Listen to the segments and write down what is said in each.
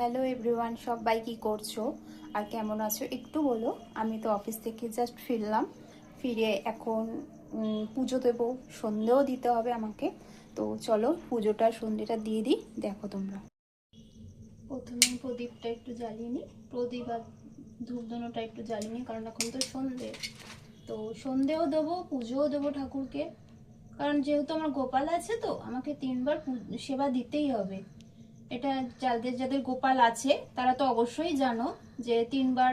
Hello everyone, সবাই কি করছো আর কেমন আছো একটু বলো। আমি তো অফিস থেকে জাস্ট ফিরলাম, ফিরে এখন পুজো দেবো, সন্ধেও দিতে হবে আমাকে। তো চলো পুজোটা সন্ধেটা দিয়ে দিই, দেখো তোমরা। প্রথমে প্রদীপটা একটু জ্বালিয়ে নিই, প্রদীপ আর ধূপধুনোটা একটু জ্বালিয়ে নিই, কারণ এখন তো সন্ধে। তো সন্ধেও দেবো, পুজোও দেবো ঠাকুরকে, কারণ যেহেতু আমার গোপাল আছে তো আমাকে 3বার সেবা দিতেই হবে। এটা যাদের যাদের গোপাল আছে তারা তো অবশ্যই জানো যে 3বার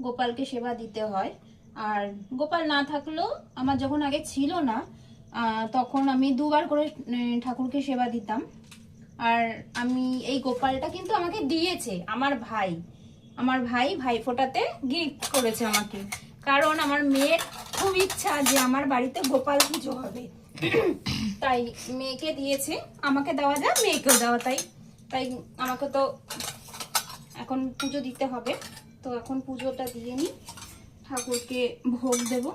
গোপালকে সেবা দিতে হয়। আর গোপাল না থাকলেও, আমার যখন আগে ছিল না তখন আমি 2বার করে ঠাকুরকে সেবা দিতাম। আর আমি এই গোপালটা কিন্তু আমাকে দিয়েছে আমার ভাই ভাইফোঁটাতে গিফট করেছে আমাকে, কারণ আমার মেয়ের খুব ইচ্ছা যে আমার বাড়িতে গোপাল পুজো হবে। তাই মেয়েকে দিয়েছে, আমাকে দেওয়া যায় মেয়েকেও দেওয়া, তাই তাই আমাকে তো এখন পুজো দিতে হবে। তো এখন পুজোটা দিয়ে নিই, ঠাকুরকে ভোগ দেব।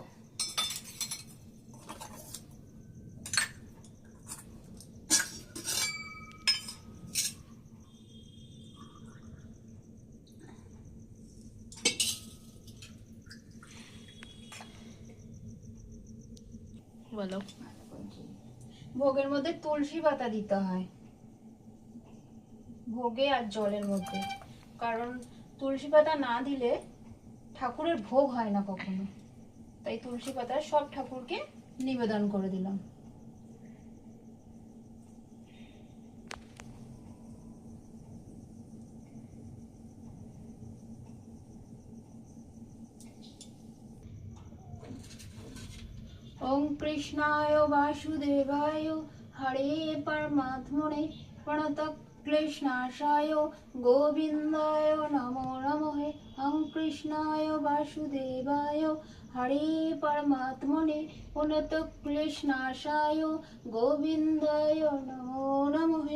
বলো, ভোগের মধ্যে তুলসী পাতা দিতে হয় ভোগে আর জলের মধ্যে, কারণ তুলসী পাতা না দিলে ঠাকুরের ভোগ হয় না কখনো। তাই তুলসী পাতা সব ঠাকুরকে নিবেদন করে দিলাম। ওম কৃষ্ণায় বাসুদেবায় হরে পরমাত্মনে প্রণত ক্লেশনাশায় গোবিন্দায় নমো নমঃ। ওম কৃষ্ণায় বাসুদেবায় হরে পরমাত্মনে প্রণত ক্লেশনাশায় গোবিন্দায় নমো নমঃ।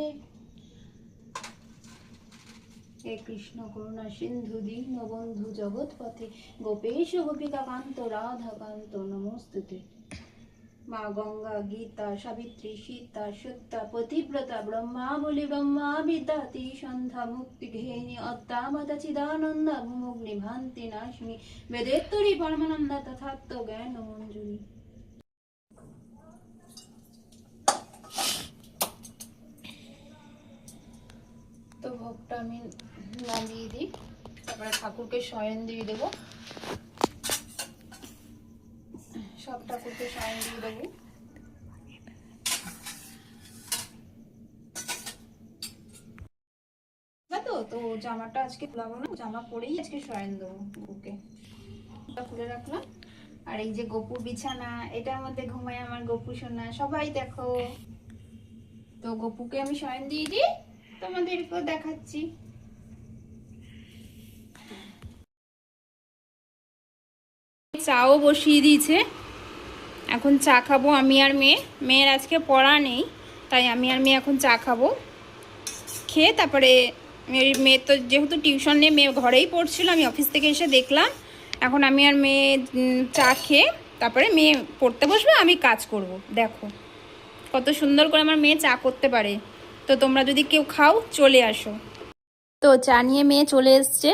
হে কৃষ্ণ করুণা সিন্ধু দীনবন্ধু জগৎপথে গোপেশ গোপিকা কান্ত রাধা কান্ত নমস্তুতে। মা গঙ্গা গীতা সাবিত্রী সীতা সত্যা পতিব্রতা ব্রহ্মা বলি ব্রহ্মা বিদ্যাতি সন্ধ্যা মুক্তি ঘেনি অত্যাবতা চিদানন্দ ভূমগ্নি ভান্তি নাশিনী বেদেত্তরি পরমানন্দ তথাত্ম জ্ঞান মঞ্জুরি। তো ভোগটা আমি নামিয়ে দিই, তারপরে ঠাকুরকে শয়ন দিয়ে দেবো, সব ঠাকুরকে শয়ন দিয়ে দেবো। তো তো জামাটা আজকে খুলাবো না, জামা পরেই আজকে শয়ন দেবো ওকে। খুলে রাখলাম। আর এই যে গপুর বিছানা, এটার মধ্যে ঘুমায় আমার গপু সোনা, সবাই দেখো। তো গপুকে আমি শয়ন দিয়ে দিই, তোমাদেরকেও দেখাচ্ছি। চাও বসিয়ে দিয়েছে, এখন চা খাবো আমি আর মেয়ে। মেয়ের আজকে পড়া নেই, তাই আমি আর মেয়ে এখন চা খাবো। খেয়ে তারপরে মেয়ে তো যেহেতু টিউশন নেই, মেয়ে ঘরেই পড়ছিল, আমি অফিস থেকে এসে দেখলাম। এখন আমি আর মেয়ে চা খেয়ে তারপরে মেয়ে পড়তে বসবে, আমি কাজ করব। দেখো কত সুন্দর করে আমার মেয়ে চা করতে পারে। তো তোমরা যদি কেউ খাও চলে আসো। তো চা নিয়ে মেয়ে চলে এসছে,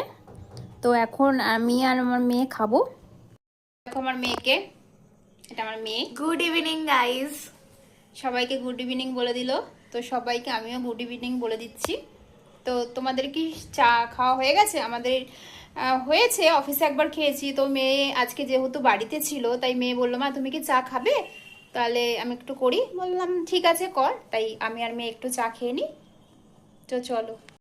তো এখন আমি আর আমার মেয়ে খাবো। দেখো আমার মেয়েকে, এটা আমার মেয়ে। Good evening guys. সবাইকে গুড ইভিনিং বলে দিল, তো সবাইকে আমিও গুড ইভিনিং বলে দিচ্ছি। তো তোমাদের কি চা খাওয়া হয়ে গেছে? আমাদের হয়েছে, অফিসে একবার খেয়েছি। তো মেয়ে আজকে যেহেতু বাড়িতে ছিল, তাই মেয়ে বললো মা তুমি কি চা খাবে, তাহলে আমি একটু করি। বললাম ঠিক আছে কর, তাই আমি আর মেয়ে একটু চা খেয়ে নিই। তো চলো।